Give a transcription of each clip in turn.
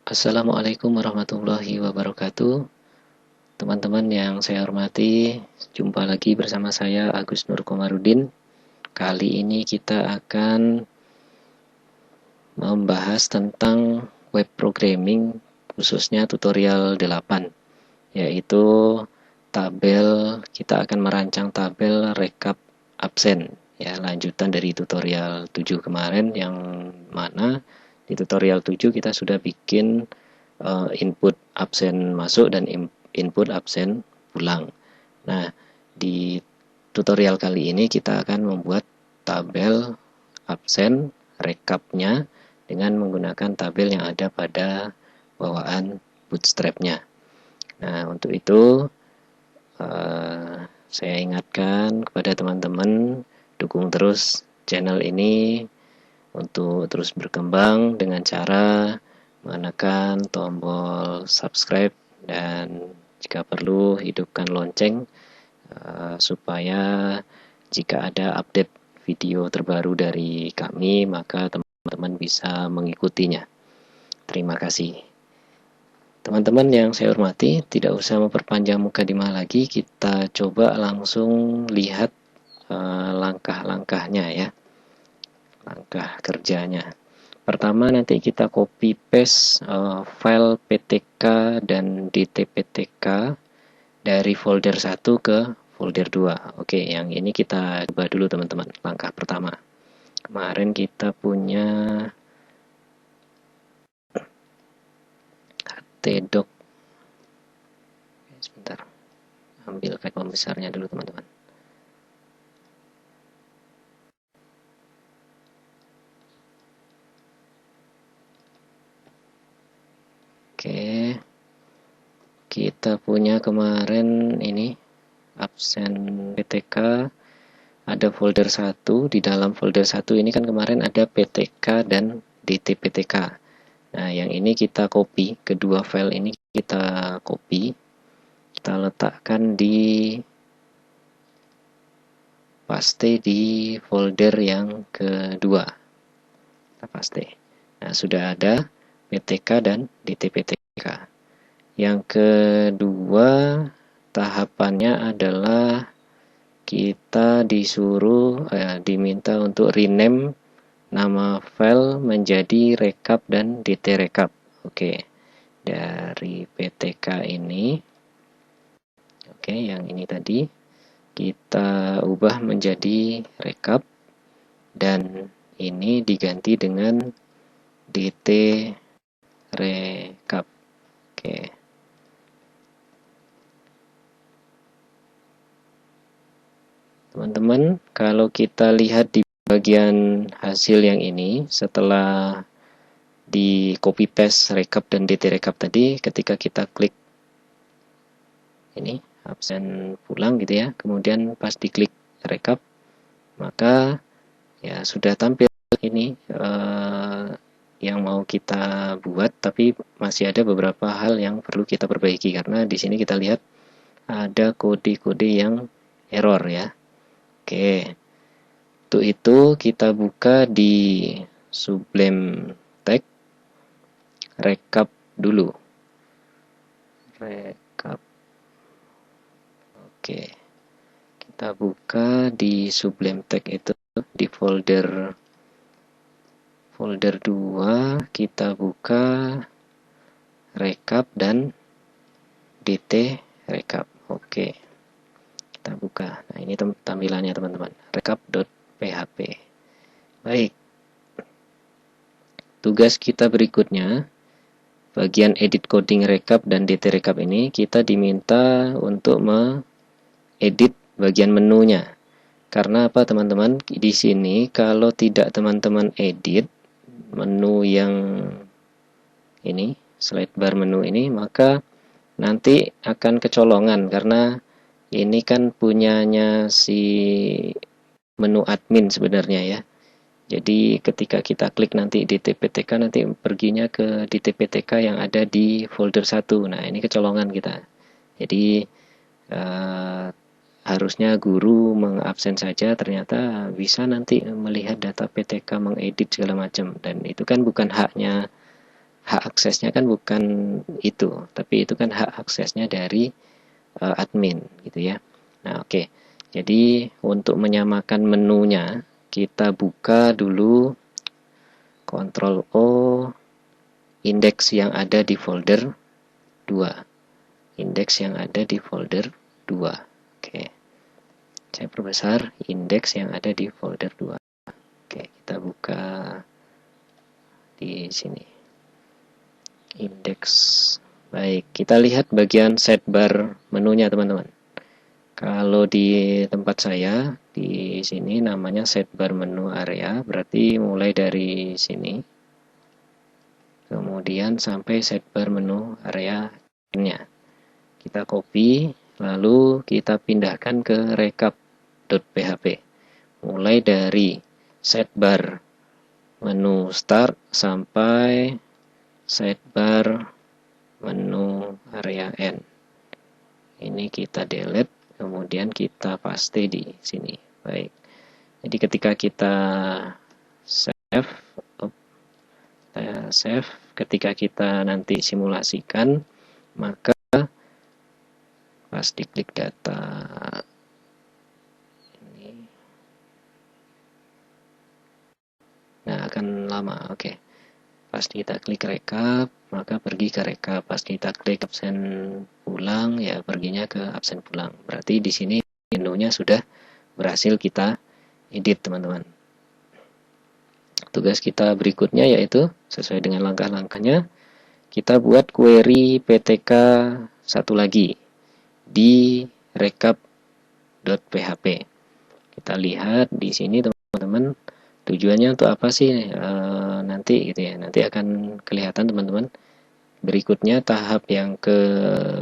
Assalamualaikum warahmatullahi wabarakatuh. Teman-teman yang saya hormati, jumpa lagi bersama saya Agus Nur Komarudin. Kali ini kita akan membahas tentang web programming, khususnya tutorial 8, yaitu kita akan merancang tabel rekap absen. Ya, lanjutan dari tutorial 7 kemarin, yang mana di tutorial 7 kita sudah bikin input absen masuk dan input absen pulang. Nah, di tutorial kali ini kita akan membuat tabel absen rekapnya dengan menggunakan tabel yang ada pada bawaan bootstrap-nya. Nah, untuk itu saya ingatkan kepada teman-teman, dukung terus channel ini untuk terus berkembang dengan cara menekan tombol subscribe dan jika perlu hidupkan lonceng supaya jika ada update video terbaru dari kami maka teman-teman bisa mengikutinya. Terima kasih. Teman-teman yang saya hormati, tidak usah memperpanjang mukadimah lagi, kita coba langsung lihat langkah-langkahnya ya, langkah kerjanya. Pertama, nanti kita copy paste file PTK dan DTPTK dari folder 1 ke folder 2. Oke, yang ini kita coba dulu teman-teman. Langkah pertama. Kemarin kita punya htdoc. Sebentar. Ambil file pembesarnya dulu teman-teman. Oke, kita punya kemarin ini absen PTK, ada folder 1. Di dalam folder 1 ini kan kemarin ada PTK dan DTPTK. Nah, yang ini kita copy, kedua file ini kita copy, kita letakkan di paste di folder yang kedua. Kita paste. Nah, sudah ada PTK dan DTPTK. Yang kedua tahapannya adalah kita diminta untuk rename nama file menjadi rekap dan dtrekap. Oke, dari PTK ini, oke, yang ini tadi kita ubah menjadi rekap dan ini diganti dengan dt rekap. Oke. Teman-teman, kalau kita lihat di bagian hasil yang ini, setelah di copy paste rekap dan dt rekap tadi, ketika kita klik ini absen pulang gitu ya, kemudian pas diklik rekap, maka ya sudah tampil ini yang mau kita buat, tapi masih ada beberapa hal yang perlu kita perbaiki karena di sini kita lihat ada kode-kode yang error ya. Oke, untuk itu kita buka di Sublime Text rekap dulu. Rekap. Oke, kita buka di Sublime Text itu di folder 2, kita buka rekap dan dt rekap. Oke, kita buka. Nah, ini tampilannya teman-teman, rekap.php. Baik, tugas kita berikutnya, bagian edit coding rekap dan dt rekap ini kita diminta untuk edit bagian menunya. Karena apa teman-teman? Di sini kalau tidak teman-teman edit menu yang ini, slide bar menu ini, maka nanti akan kecolongan karena ini kan punyanya si menu admin sebenarnya ya. Jadi ketika kita klik nanti di DTPTK, nanti perginya ke DTPTK yang ada di folder 1. Nah, ini kecolongan kita. Jadi harusnya guru mengabsen saja, ternyata bisa nanti melihat data PTK, mengedit segala macam, dan itu kan bukan haknya hak aksesnya kan bukan itu, tapi itu kan hak aksesnya dari admin gitu ya. Nah, oke. Jadi untuk menyamakan menunya, kita buka dulu Ctrl O, indeks yang ada di folder 2. Indeks yang ada di folder 2. Oke. Saya perbesar indeks yang ada di folder 2. Oke, kita buka di sini. Indeks. Baik, kita lihat bagian sidebar menunya, teman-teman. Kalau di tempat saya, di sini namanya sidebar menu area, berarti mulai dari sini. Kemudian sampai sidebar menu area-nya. Kita copy, lalu kita pindahkan ke recap.php. Mulai dari sidebar menu start sampai sidebar menu area end. Ini kita delete, kemudian kita paste di sini. Baik. Jadi ketika kita save, ketika kita nanti simulasikan, maka pas diklik data ini, nah akan lama. Oke. Pas kita klik rekap, maka pergi ke rekap. Pas kita klik absen pulang, ya perginya ke absen pulang. Berarti di sini menunya sudah berhasil kita edit, teman-teman. Tugas kita berikutnya yaitu sesuai dengan langkah-langkahnya, kita buat query PTK satu lagi di recap.php. Kita lihat di sini, teman-teman, tujuannya untuk apa sih nanti gitu ya. Nanti akan kelihatan, teman-teman. Berikutnya tahap yang ke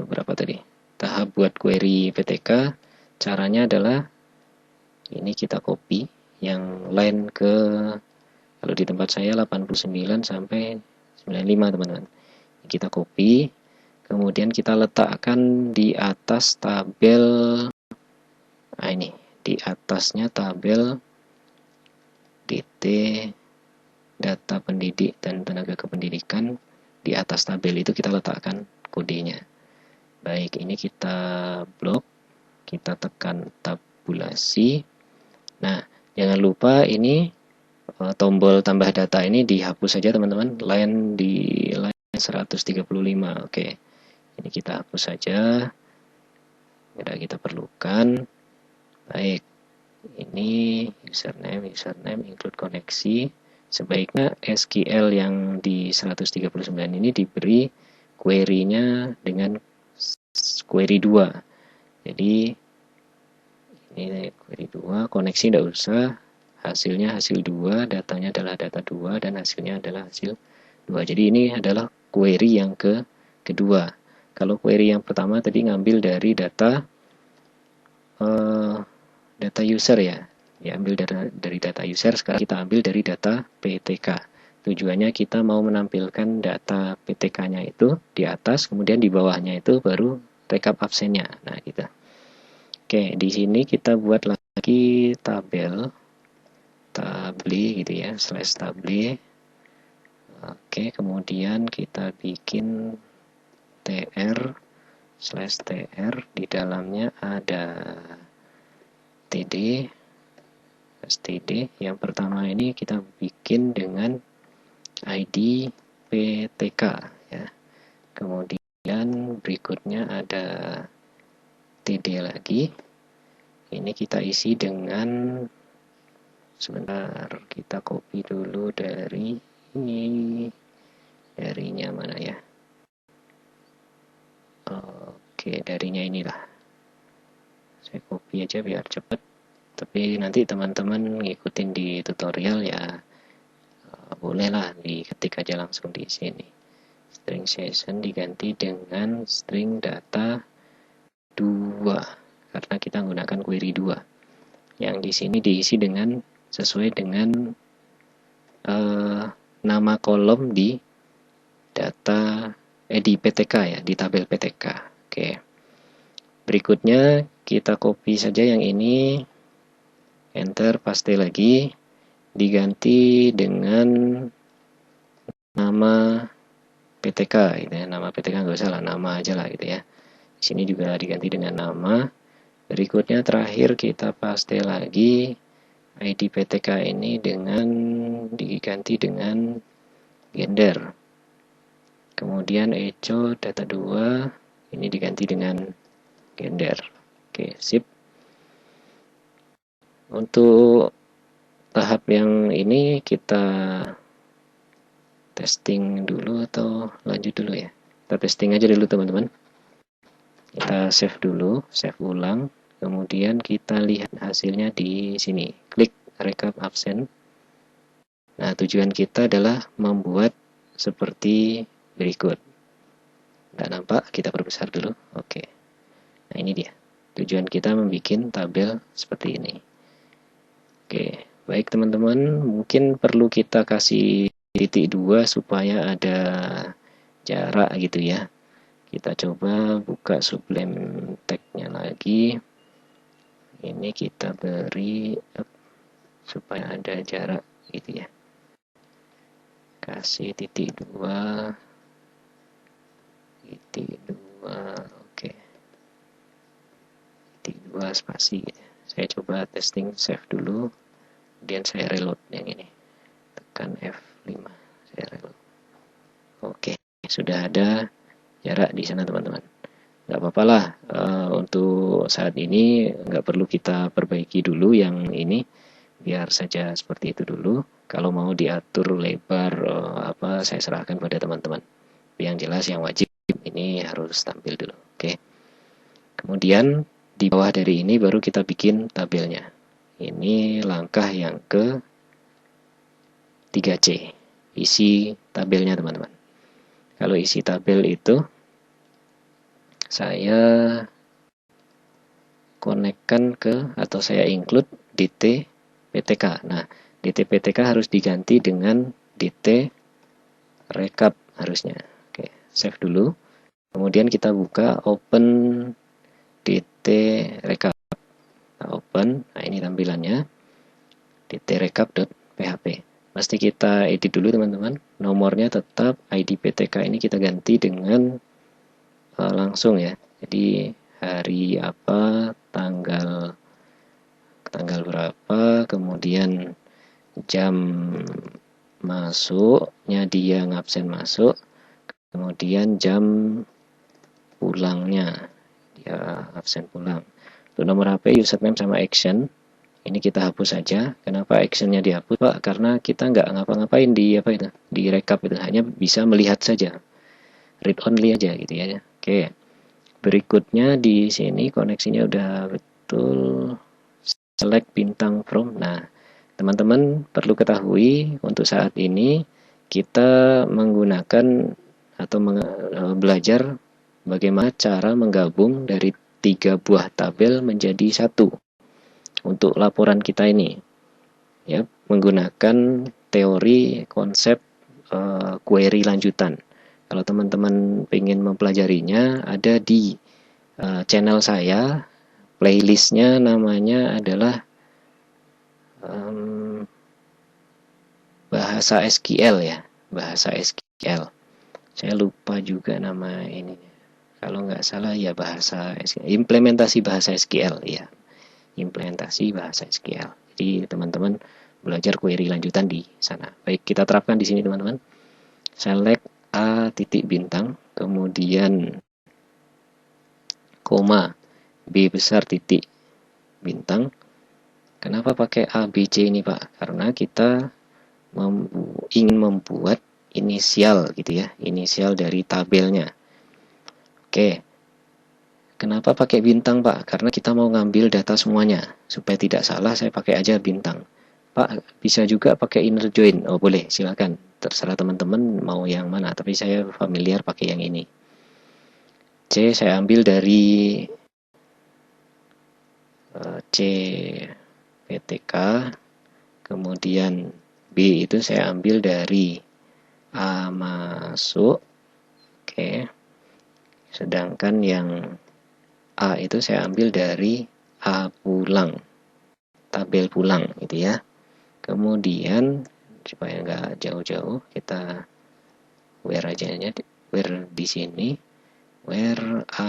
berapa tadi? Tahap buat query PTK. Caranya adalah ini kita copy yang line ke, kalau di tempat saya 89 sampai 95, teman-teman. Kita copy, kemudian kita letakkan di atas tabel. Nah, ini di atasnya tabel DT data pendidik dan tenaga kependidikan. Di atas tabel itu kita letakkan kodenya. Baik, ini kita blok, kita tekan tabulasi. Nah, jangan lupa ini tombol tambah data ini dihapus saja, teman-teman. Line di line 135. Oke. Ini kita hapus saja. Tidak kita perlukan. Baik. Ini username include koneksi. Sebaiknya SQL yang di 139 ini diberi query-nya dengan query 2. Jadi ini query 2, koneksi tidak usah, hasilnya hasil 2, datanya adalah data 2, dan hasilnya adalah hasil 2. Jadi ini adalah query yang kedua. Kalau query yang pertama tadi ngambil dari data data user ya. Diambil dari data user, sekarang kita ambil dari data PTK. Tujuannya kita mau menampilkan data PTK-nya itu di atas, kemudian di bawahnya itu baru rekap absennya. Nah, gitu. Oke, di sini kita buat lagi tabel gitu ya, /table. Oke, kemudian kita bikin tr/tr, di dalamnya ada td, std. Yang pertama ini kita bikin dengan ID PTK ya. Kemudian berikutnya ada TD lagi. Ini kita isi dengan, sebentar, kita copy dulu dari ini, darinya mana ya? Oke, darinya inilah. Saya copy aja biar cepat. Tapi nanti teman-teman ngikutin di tutorial ya, bolehlah diketik aja langsung di sini. String session diganti dengan string data 2 karena kita menggunakan query 2. Yang di sini diisi dengan sesuai dengan nama kolom di data di PTK ya, di tabel PTK. Oke. Berikutnya kita copy saja yang ini, enter, paste lagi, diganti dengan nama PTK gitu ya. Nama PTK nggak usah lah, nama aja lah gitu ya. Di sini juga diganti dengan nama. Berikutnya terakhir kita paste lagi ID PTK ini dengan diganti dengan gender. Kemudian echo data 2 ini diganti dengan gender. Oke, sip. Untuk tahap yang ini kita testing dulu atau lanjut dulu ya? Kita testing aja dulu teman-teman. Kita save dulu, save ulang. Kemudian kita lihat hasilnya di sini. Klik recap absen. Nah, tujuan kita adalah membuat seperti berikut. Nggak nampak, kita perbesar dulu. Oke. Nah, ini dia. Tujuan kita membuat tabel seperti ini. Oke, baik teman-teman. Mungkin perlu kita kasih titik 2 supaya ada jarak gitu ya. Kita coba buka sublime tag-nya lagi. Ini kita beri supaya ada jarak gitu ya. Kasih titik 2. Titik 2. Oke. Titik 2 spasi gitu. Saya coba testing save dulu. Kemudian saya reload yang ini. Tekan F5. Saya reload. Oke, sudah ada jarak di sana teman-teman. Nggak apa-apa lah, untuk saat ini nggak perlu kita perbaiki dulu yang ini, biar saja seperti itu dulu. Kalau mau diatur lebar apa, saya serahkan pada teman-teman. Yang jelas yang wajib ini harus tampil dulu. Oke. Kemudian di bawah dari ini baru kita bikin tabelnya. Ini langkah yang ke 3C, isi tabelnya teman-teman. Kalau isi tabel itu saya konekkan ke atau saya include DT PTK. Nah, DT PTK harus diganti dengan DT recap harusnya. Oke, save dulu. Kemudian kita buka open DT recap. Nah, open. Nah, ini tampilannya. DT recap.php. Pasti kita edit dulu teman-teman. Nomornya tetap ID PTK ini kita ganti dengan langsung ya. Jadi hari apa, tanggal berapa, kemudian jam masuknya dia ngabsen masuk, kemudian jam pulangnya dia absen pulang. Untuk nomor HP, username sama action ini kita hapus saja. Kenapa actionnya dihapus Pak? Karena kita nggak ngapa-ngapain di apa itu, di recap itu, hanya bisa melihat saja, read only aja gitu ya. Oke, berikutnya di sini koneksinya udah betul, select bintang from. Nah, teman-teman perlu ketahui untuk saat ini kita menggunakan atau belajar bagaimana cara menggabung dari 3 buah tabel menjadi satu untuk laporan kita ini ya, menggunakan teori konsep query lanjutan. Kalau teman-teman ingin mempelajarinya, ada di channel saya, playlistnya namanya adalah bahasa SQL ya, bahasa SQL. Saya lupa juga nama ini. Kalau nggak salah ya bahasa SQL, implementasi bahasa SQL ya, implementasi bahasa SQL. Jadi teman-teman belajar query lanjutan di sana. Baik, kita terapkan di sini teman-teman. Select A titik bintang, kemudian koma B besar titik bintang. Kenapa pakai A, B, C ini Pak? Karena kita ingin membuat inisial gitu ya, inisial dari tabelnya. Oke, kenapa pakai bintang Pak? Karena kita mau ngambil data semuanya. Supaya tidak salah, saya pakai aja bintang. Pak, bisa juga pakai inner join. Oh boleh, silakan. Terserah teman-teman mau yang mana. Tapi saya familiar pakai yang ini. C saya ambil dari C PTK. Kemudian B itu saya ambil dari A masuk. Oke. Sedangkan yang A itu saya ambil dari A pulang, tabel pulang gitu ya. Kemudian supaya nggak jauh-jauh, kita where aja pengerjaannya where di sini, where a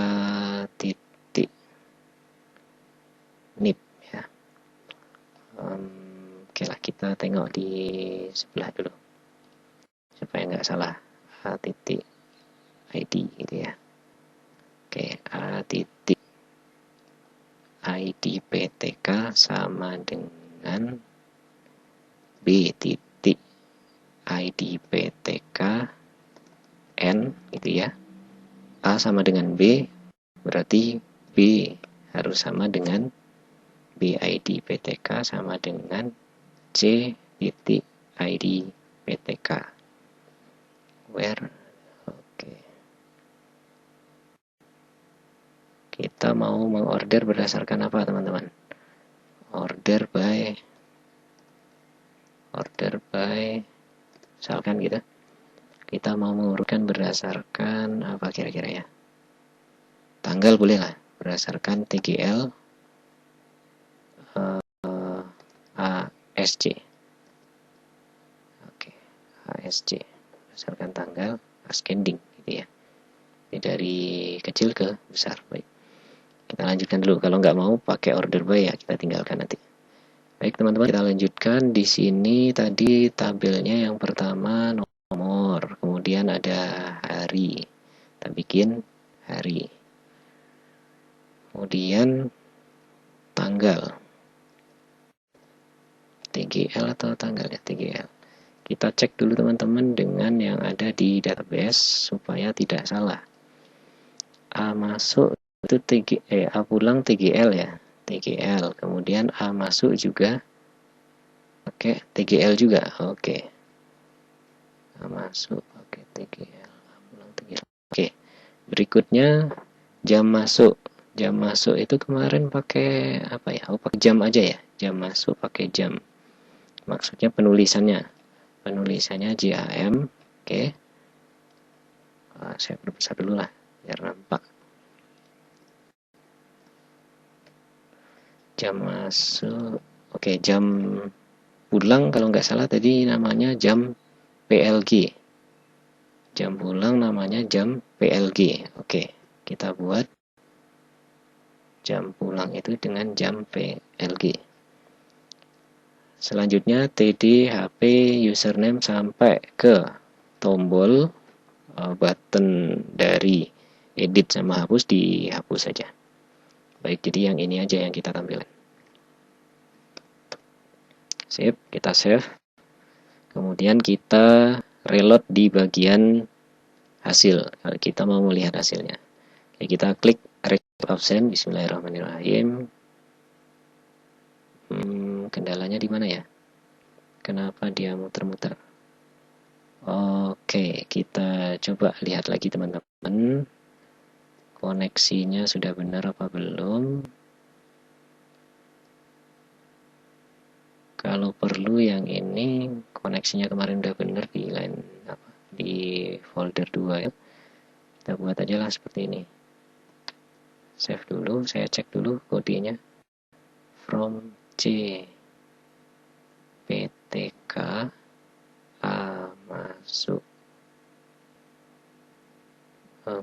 titik nip ya. Oke lah, kita tengok di sebelah dulu supaya nggak salah. A titik id gitu ya. Oke, a titik id ptk sama dengan b titik id ptk n gitu ya. A sama dengan B, berarti B harus sama dengan BID PTK sama dengan C titik ID PTK. Where? Oke. Kita mau mengorder berdasarkan apa, teman-teman? Order by misalkan gitu. Kita mau mengurutkan berdasarkan apa kira-kira ya? Tanggal boleh lah, berdasarkan TGL ASC. Oke, ASC berdasarkan tanggal ascending gitu ya. Ini dari kecil ke besar. Baik, kita lanjutkan dulu. Kalau nggak mau pakai order by ya kita tinggalkan nanti. Baik teman-teman, kita lanjutkan. Di sini tadi tabelnya yang pertama nomor, kemudian ada hari. Kita bikin hari. Kemudian tanggal. TGL atau tanggal ya? TGL. Kita cek dulu teman-teman dengan yang ada di database supaya tidak salah. A masuk itu A pulang TGL ya. TGL. Kemudian A masuk juga pakai TGL juga. Oke. A masuk pakai TGL. A pulang TGL. Oke. Berikutnya jam masuk. Jam masuk itu kemarin pakai apa ya? Oh, pakai jam aja ya. Jam masuk pakai jam. Maksudnya penulisannya JAM. Oke. Saya perbesar dulu lah biar nampak. Jam masuk. Oke, jam pulang kalau nggak salah tadi namanya jam PLG. Jam pulang namanya jam PLG. Oke, kita buat jam pulang itu dengan jam PLG. Selanjutnya TD HP username sampai ke tombol button dari edit sama hapus dihapus saja. Baik, jadi yang ini aja yang kita tampilkan. Sip, kita save. Kemudian kita reload di bagian hasil. Kalau kita mau melihat hasilnya. Oke, kita klik recap absen. Bismillahirrahmanirrahim. Kendalanya di mana ya? Kenapa dia muter-muter? Oke, kita coba lihat lagi teman-teman. Koneksinya sudah benar apa belum? Kalau perlu yang ini koneksinya kemarin udah benar di line apa? Di folder 2 ya. Kita buat aja lah seperti ini. Save dulu, saya cek dulu kodenya. From C PTK A masuk,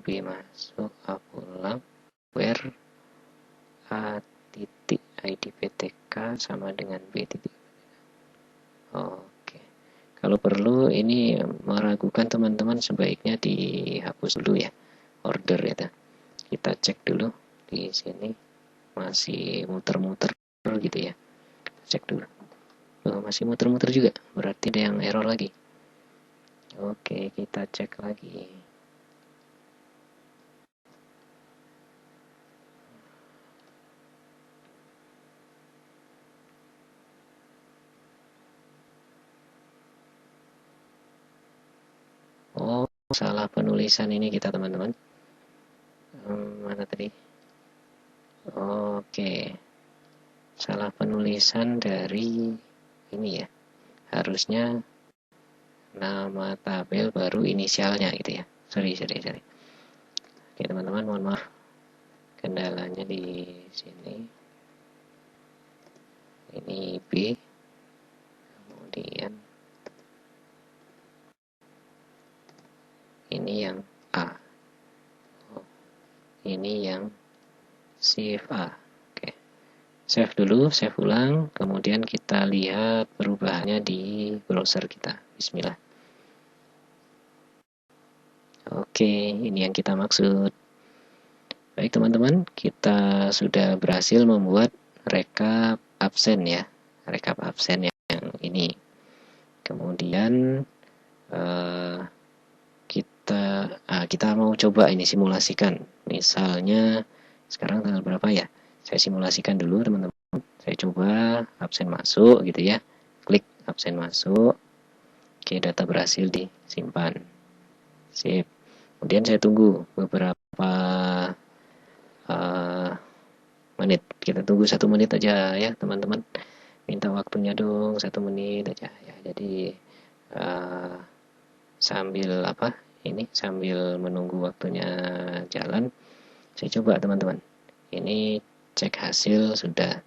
B masuk, A pulang, where A titik ID PTK sama dengan B titik. Oke, kalau perlu ini meragukan teman-teman sebaiknya dihapus dulu ya order ya. Kita cek dulu di sini masih muter-muter gitu ya. Cek dulu. Masih muter-muter juga, berarti ada yang error lagi. Oke, kita cek lagi. Oh, salah penulisan ini kita teman-teman. Mana tadi? Oke, salah penulisan dari ini ya. Harusnya nama tabel baru inisialnya gitu ya. Sorry. Oke teman-teman, mohon maaf. Kendalanya di sini. Ini B. Kemudian ini yang A. Ini yang shift A. Oke. Save dulu, save ulang, kemudian kita lihat perubahannya di browser kita. Bismillah. Oke, ini yang kita maksud. Baik teman-teman, kita sudah berhasil membuat rekap absen ya. Rekap absen yang ini. Kemudian kita mau coba ini simulasikan. Misalnya sekarang tanggal berapa ya? Saya simulasikan dulu teman-teman. Saya coba absen masuk gitu ya. Klik absen masuk. Oke, data berhasil disimpan. Sip. Kemudian saya tunggu beberapa menit. Kita tunggu 1 menit aja ya teman-teman. Minta waktunya dong 1 menit aja ya. Jadi sambil sambil menunggu waktunya jalan, saya coba teman-teman. Ini cek hasil sudah.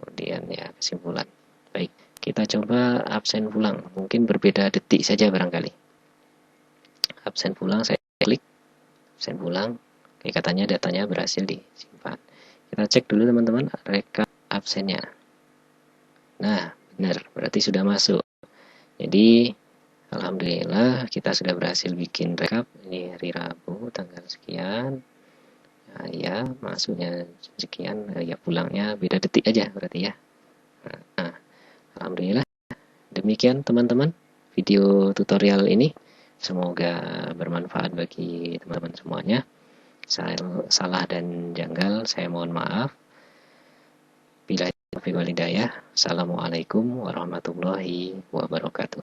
Kemudian ya kesimpulan. Baik, kita coba absen pulang. Mungkin berbeda detik saja barangkali. Absen pulang, saya klik absen pulang. Oke, katanya datanya berhasil disimpan. Kita cek dulu teman-teman rekap absennya. Nah, benar, berarti sudah masuk. Jadi alhamdulillah kita sudah berhasil bikin rekap. Ini hari Rabu tanggal sekian. Nah, ya, masuknya sekian, ya pulangnya beda detik aja berarti ya. Nah, alhamdulillah. Demikian teman-teman video tutorial ini. Semoga bermanfaat bagi teman-teman semuanya. Salah dan janggal saya mohon maaf. Bila taufiq wal hidayah. Assalamualaikum warahmatullahi wabarakatuh.